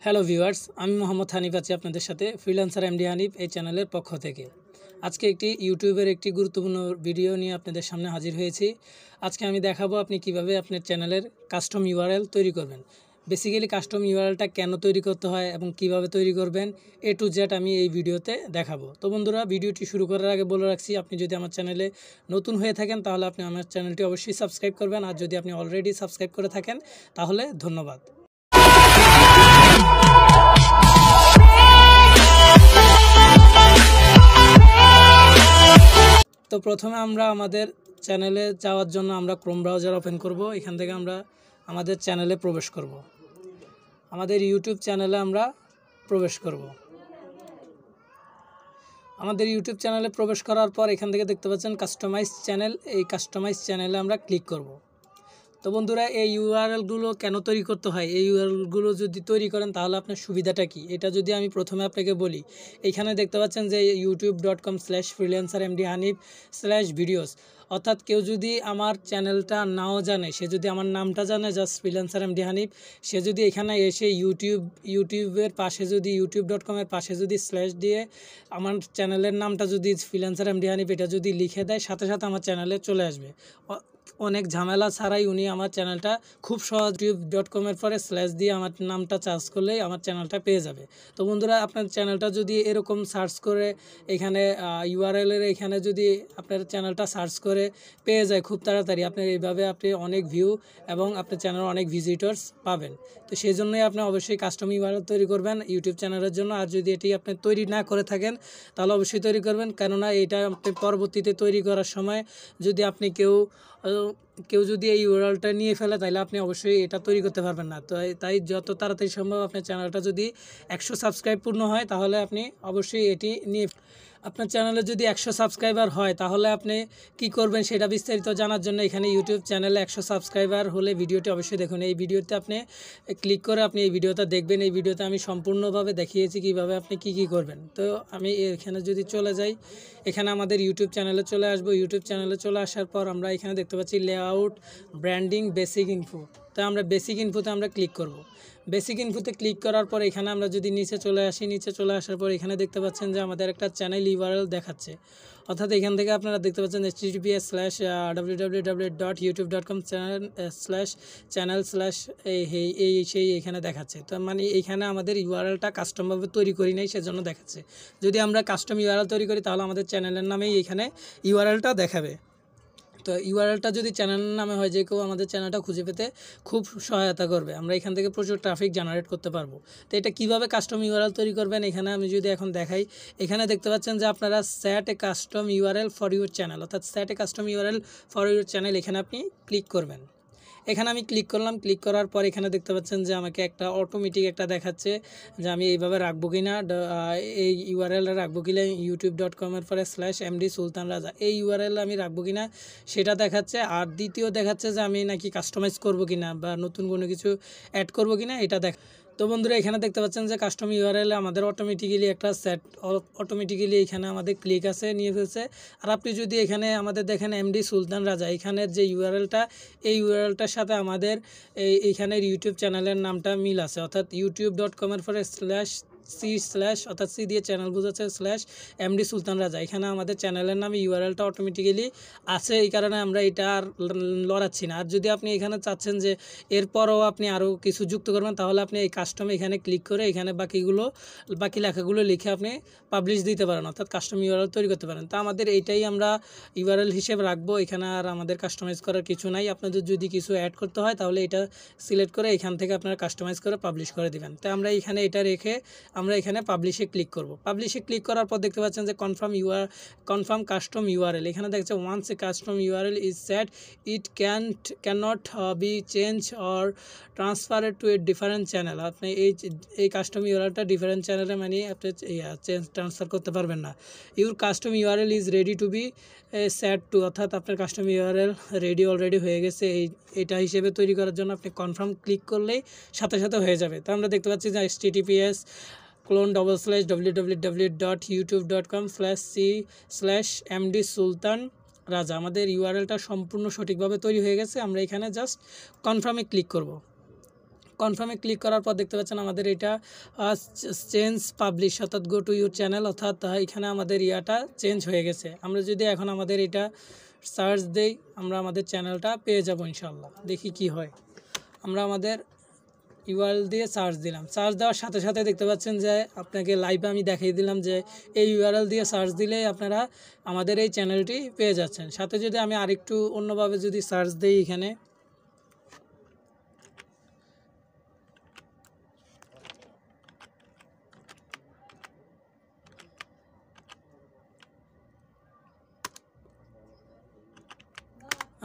Hello viewers, আমি মোহাম্মদ হানিফ আছি আপনাদের সাথে ফ্রিল্যান্সার এমডি হানিফ এই চ্যানেলের পক্ষ থেকে। আজকে ইউটিউবের একটি গুরুত্বপূর্ণ ভিডিও নিয়ে আপনাদের সামনে হাজির হয়েছি। আজকে আমি দেখাবো আপনি কিভাবে আপনার চ্যানেলের কাস্টম ইউআরএল তৈরি করবেন। বেসিক্যালি কাস্টম ইউআরএলটা কেন তৈরি করতে হয় এবং কিভাবে তৈরি করবেন A to Z আমি এই ভিডিওতে দেখাবো। তো বন্ধুরা, ভিডিওটি শুরু করার আগে বলে রাখছি, আপনি যদি আমার চ্যানেলে নতুন হয়ে থাকেন তাহলে আপনি আমার চ্যানেলটি অবশ্যই সাবস্ক্রাইব করবেন, আর যদি আপনি অলরেডি সাবস্ক্রাইব করে থাকেন তাহলে ধন্যবাদ। তো প্রথমে আমরা আমাদের চ্যানেলে যাওয়ার জন্য আমরা ক্রোম ব্রাউজার ওপেন করব। এখান থেকে আমরা আমাদের চ্যানেলে প্রবেশ করব। আমাদের ইউটিউব চ্যানেলে আমরা প্রবেশ করব। আমাদের ইউটিউব চ্যানেলে প্রবেশ করার পর এখান থেকে দেখতে পাচ্ছেন কাস্টমাইজ চ্যানেল। এই কাস্টমাইজ চ্যানেলে আমরা ক্লিক করব। তো বন্ধুরা, এই ইউআরএলগুলো কেন তৈরি করতে হয়, এই ইউআরএলগুলো যদি তৈরি করেন তাহলে আপনার সুবিধাটা কি, এটা যদি আমি প্রথমে আপনাকে বলি। এখানে দেখতে পাচ্ছেন যে youtube.com/freelancermdhanif/videos, অর্থাৎ কেউ যদি আমার চ্যানেলটা নাও জানে, সে যদি আমার নামটা জানে জাস্ট ফ্রিল্যান্সার এমডি হানিফ, সে যদি এখানে এসে ইউটিউবের পাশে যদি youtube.com-এর পাশে যদি স্ল্যাশ দিয়ে আমার চ্যানেলের নামটা যদি ফ্রিল্যান্সার এমডি হানিফ এটা যদি লিখে দেয়, সাথে সাথে আমার চ্যানেলে চলে আসবে। অনেক ঝামেলা ছাড়াই উনি আমার চ্যানেলটা খুব সহজ youtube.com-এর পরে স্ল্যাশ দিয়ে আমার নামটা সার্চ করলেই আমার চ্যানেলটা পেয়ে যাবে। তো বন্ধুরা, আপনার চ্যানেলটা যদি এরকম সার্চ করে এখানে ইউআরএলের এখানে যদি আপনার চ্যানেলটা সার্চ করে পেয়ে যায় খুব তাড়াতাড়ি, এইভাবে আপনি অনেক ভিউ এবং আপনার চ্যানেলে অনেক ভিজিটর্স পাবেন। তো সেই জন্যই আপনি অবশ্যই কাস্টম ইউআরএল তৈরি করবেন ইউটিউব চ্যানেলের জন্য। আর যদি এটি আপনি তৈরি না করে থাকেন তাহলে অবশ্যই তৈরি করবেন, কেননা এটা আপনি পরবর্তীতে তৈরি করার সময় যদি আপনি কেউ যদি এই ইউআরএলটা নিয়ে ফেলে তাহলে আপনি অবশ্যই এটা তৈরি করতে পারবেন না। তো তাই যত তাড়াতাড়ি সম্ভব আপনার চ্যানেলটা যদি 100 সাবস্ক্রাইব পূর্ণ হয় তাহলে আপনি অবশ্যই এটি নিয়ে, আপনার চ্যানেলে যদি 100 সাবস্ক্রাইবার হয় তাহলে আপনি কি করবেন সেটা বিস্তারিত জানার জন্য এখানে ইউটিউব চ্যানেলে 100 সাবস্ক্রাইবার হলে ভিডিওটি অবশ্যই দেখুন। এই ভিডিওতে আপনি ক্লিক করে আপনি এই ভিডিওটা দেখবেন। এই ভিডিওতে আমি সম্পূর্ণভাবে দেখিয়েছি কিভাবে আপনি কি করবেন। তো আমি এখানে যদি চলে যাই, এখানে আমাদের ইউটিউব চ্যানেলে চলে আসবো। ইউটিউব চ্যানেলে চলে আসার পর আমরা এখানে দেখতে পাচ্ছি লেআউট, ব্র্যান্ডিং, বেসিক ইনফো। তো আমরা বেসিক ইনফোতে আমরা ক্লিক করব। বেসিক ইনফোতে ক্লিক করার পর এখানে আমরা যদি নিচে চলে আসি, নিচে চলে আসার পর এখানে দেখতে পাচ্ছেন যে আমাদের একটা চ্যানেল ইউআরএল দেখাচ্ছে, অর্থাৎ এখান থেকে আপনারা দেখতে পাচ্ছেন https:/www.youtube.com/channel/ এখানে দেখাচ্ছে। তো মানে এইখানে আমাদের ইউআরএলটা কাস্টমভাবে তৈরি করি নাই, সেজন্য দেখাচ্ছে। যদি আমরা কাস্টম ইউআরএল তৈরি করি তাহলে আমাদের চ্যানেলের নামেই এখানে ইউআরএলটা দেখাবে। তো ইউআরএলটা যদি চ্যানেলের নামে হয়, যে কেউ আমাদের চ্যানেলটা খুঁজে পেতে খুব সহায়তা করবে। আমরা এখান থেকে প্রচুর ট্রাফিক জেনারেট করতে পারবো। তো এটা কীভাবে কাস্টম ইউআরএল তৈরি করবেন, এখানে আমি যদি এখন দেখাই, এখানে দেখতে পাচ্ছেন যে আপনারা set a custom URL for your channel, অর্থাৎ set a custom URL for your channel, এখানে আপনি ক্লিক করবেন। এখানে আমি ক্লিক করলাম। ক্লিক করার পর এখানে দেখতে পাচ্ছেন যে আমাকে একটা অটোমেটিক একটা দেখাচ্ছে যে আমি এইভাবে রাখবো কিনা, এই ইউআরএল রাখবো কিনা youtube.com-এর পরে /MD সুলতান রাজা, এই ইউআরএল আমি রাখবো কিনা সেটা দেখাচ্ছে। আর দ্বিতীয় দেখাচ্ছে যে আমি নাকি কাস্টমাইজ করবো কিনা বা নতুন কোনো কিছু অ্যাড করবো কিনা এটা তো বন্ধুরা, এখানে দেখতে পাচ্ছেন যে কাস্টম ইউআরএল আমাদের অটোমেটিক্যালি একটা অটোমেটিক্যালি এখানে আমাদের ক্লিক আছে নিয়ে ফেলছে। আর আপনি যদি এখানে আমাদের দেখেন এমডি সুলতান রাজা, এখানের যে ইউআরএলটা, এই ইউআরএলটার সাথে আমাদের এইখানের ইউটিউব চ্যানেলের নামটা মিল আছে, অর্থাৎ youtube.com-এর পরে অর্থাৎ সি দিয়ে চ্যানেল বোঝাচ্ছে /MD সুলতান রাজা, এখানে আমাদের চ্যানেলের নামে ইউআরএলটা অটোমেটিক্যালি আছে। এই কারণে আমরা এটা আর লড়াচ্ছি না। আর যদি আপনি এখানে চাচ্ছেন যে এরপরও আপনি আরও কিছু যুক্ত করবেন তাহলে আপনি এই কাস্টমে এখানে ক্লিক করে এখানে বাকি লেখাগুলো লিখে আপনি পাবলিশ দিতে পারেন, অর্থাৎ কাস্টম ইউআরএল তৈরি করতে পারেন। তা আমাদের এইটাই আমরা ইউআরএল হিসেবে রাখবো। এখানে আর আমাদের কাস্টমাইজ করার কিছু নাই। আপনাদের যদি কিছু অ্যাড করতে হয় তাহলে এটা সিলেক্ট করে এখান থেকে আপনারা কাস্টমাইজ করে পাবলিশ করে দিবেন। তো আমরা এখানে এটা রেখে আমরা এখানে পাবলিশে ক্লিক করব। পাবলিশে ক্লিক করার পর দেখতে পাচ্ছেন যে কনফার্ম কাস্টম ইউআরএল, এখানে দেখছে once a custom URL is set it can't be change or transferred to a different channel. আপনি এই কাস্টম ইউআরএলটা ডিফারেন্ট চ্যানেলে মানে আপনি ট্রান্সফার করতে পারবেন না। Your custom URL is ready to be set to, অর্থাৎ আপনার কাস্টম ইউআরএল অলরেডি হয়ে গেছে এটা হিসেবে তৈরি করার জন্য আপনি কনফার্ম ক্লিক করলেই সাথে সাথে হয়ে যাবে। তো আমরা দেখতে পাচ্ছি যে https://www.youtube.com/c/MD সুলতান রাজা, আমাদের ইউআরএলটা সম্পূর্ণ সঠিকভাবে তৈরি হয়ে গেছে। আমরা এখানে জাস্ট কনফার্মে ক্লিক করব। কনফার্মে ক্লিক করার পর দেখতে পাচ্ছেন আমাদের এটা চেঞ্জ পাবলিশ, অর্থাৎ গো টু ইউর চ্যানেল, অর্থাৎ এখানে আমাদের ইয়াটা চেঞ্জ হয়ে গেছে। আমরা যদি এখন আমাদের এটা সার্চ দেই, আমরা আমাদের চ্যানেলটা পেয়ে যাব ইনশাল্লাহ। দেখি কি হয়। আমরা আমাদের ইউআরএল দিয়ে সার্চ দিলাম, সার্চ দেওয়ার সাথে সাথে দেখতে পাচ্ছেন যে আপনাকে লাইভে আমি দেখিয়ে দিলাম যে এই ইউআরএল দিয়ে সার্চ দিলেই আপনারা আমাদের এই চ্যানেলটি পেয়ে যাচ্ছেন। সাথে যদি আমি আরেকটু অন্যভাবে যদি সার্চ দিই, এখানে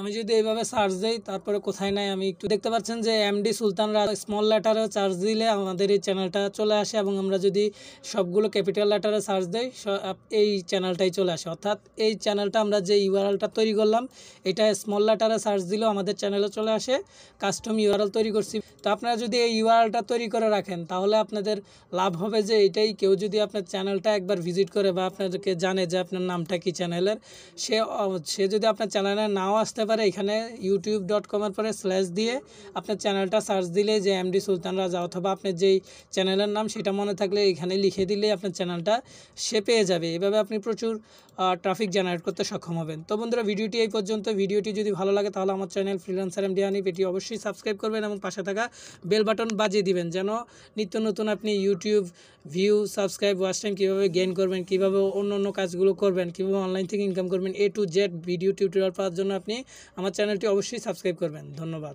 আমি যদি এইভাবে সার্চ দিই, তারপরে কোথায় নাই আমি একটু দেখতে পাচ্ছেন যে এমডি সুলতান রাজা স্মল লেটারে সার্চ দিলে আমাদের এই চ্যানেলটা চলে আসে, এবং আমরা যদি সবগুলো ক্যাপিটাল লেটারে সার্চ দিই এই চ্যানেলটাই চলে আসে। অর্থাৎ এই চ্যানেলটা আমরা যে ইউআরএলটা তৈরি করলাম এটা স্মল লেটারে সার্চ দিলেও আমাদের চ্যানেলে চলে আসে। কাস্টম ইউআরএল তৈরি করছি। তো আপনারা যদি এই ইউআরএলটা তৈরি করে রাখেন তাহলে আপনাদের লাভ হবে যে এটাই, কেউ যদি আপনার চ্যানেলটা একবার ভিজিট করে বা আপনাদেরকে জানে যে আপনার নামটা কি চ্যানেলের, সে যদি আপনার চ্যানেলে নাও আসতে পারে, এখানে youtube.com-এর পরে স্ল্যাশ দিয়ে আপনার চ্যানেলটা সার্চ দিলে যে এমডি সুলতান রাজা, অথবা আপনার যেই চ্যানেলের নাম সেটা মনে থাকলে এখানে লিখে দিলে আপনার চ্যানেলটা সে পেয়ে যাবে। এভাবে আপনি প্রচুর ট্রাফিক জেনারেট করতে সক্ষম হবেন। তো বন্ধুরা, ভিডিওটি এই পর্যন্ত। ভিডিওটি যদি ভালো লাগে তাহলে আমার চ্যানেল ফ্রিল্যান্সার এমডি হানিফ এটি অবশ্যই সাবস্ক্রাইব করবেন এবং পাশে থাকা বেল বাটন বাজিয়ে দিবেন, যেন নিত্য নতুন আপনি YouTube view, subscribe, watch time কীভাবে গেইন করবেন, কীভাবে অন্য কাজগুলো করবেন, কীভাবে অনলাইন থেকে ইনকাম করবেন, A to Z video tutorial পাওয়ার জন্য আপনি আমার চ্যানেলটি অবশ্যই সাবস্ক্রাইব করবেন। ধন্যবাদ।